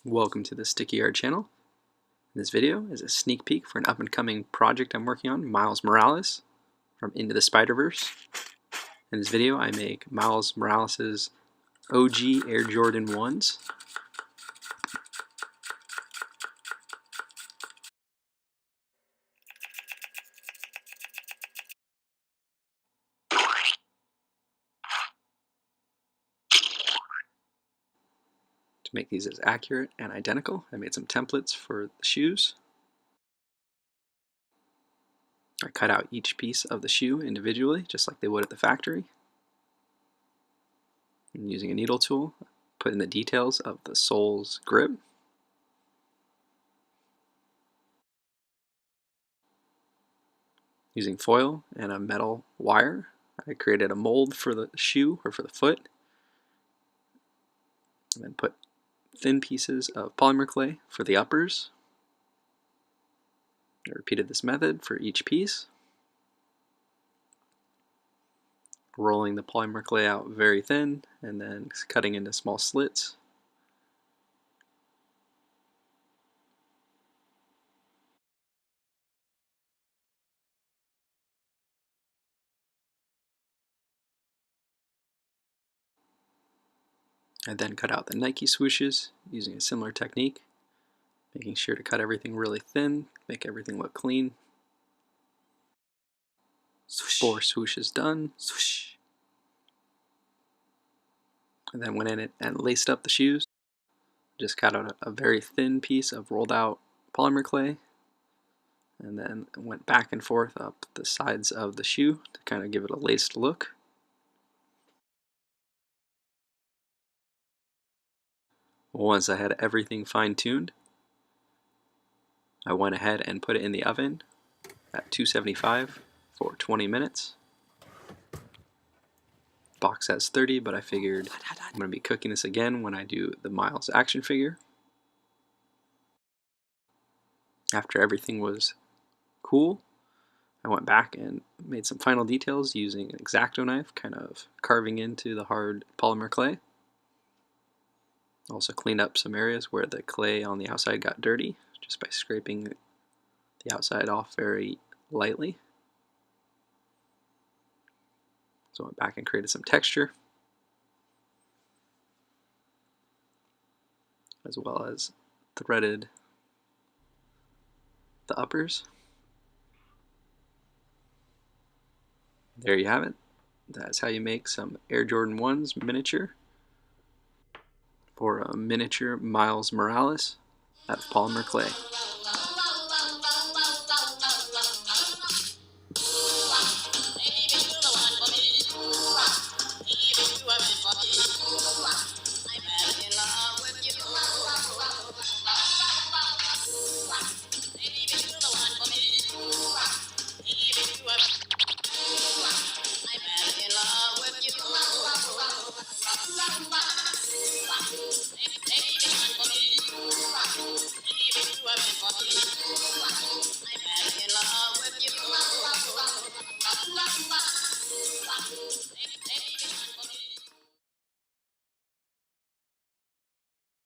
Welcome to the Sticky Art channel. This video is a sneak peek for an up-and-coming project I'm working on, Miles Morales from Into the Spider-Verse. In this video I make Miles Morales' OG Air Jordan 1s. To make these as accurate and identical, I made some templates for the shoes. I cut out each piece of the shoe individually, just like they would at the factory. And using a needle tool, put in the details of the sole's grip. Using foil and a metal wire, I created a mold for the shoe, or for the foot, and then put thin pieces of polymer clay for the uppers. I repeated this method for each piece, rolling the polymer clay out very thin and then cutting into small slits. I then cut out the Nike swooshes using a similar technique, making sure to cut everything really thin, make everything look clean. 4 swooshes done. Swoosh. And then went in it and laced up the shoes. Just cut out a very thin piece of rolled out polymer clay, and then went back and forth up the sides of the shoe to kind of give it a laced look. Once I had everything fine-tuned, I went ahead and put it in the oven at 275 for 20 minutes. Box says 30, but I figured I'm going to be cooking this again when I do the Miles action figure. After everything was cool, I went back and made some final details using an X-Acto knife, kind of carving into the hard polymer clay. Also cleaned up some areas where the clay on the outside got dirty, just by scraping the outside off very lightly. So I went back and created some texture, as well as threaded the uppers. There you have it. That's how you make some Air Jordan 1s miniature for a miniature Miles Morales out of polymer clay.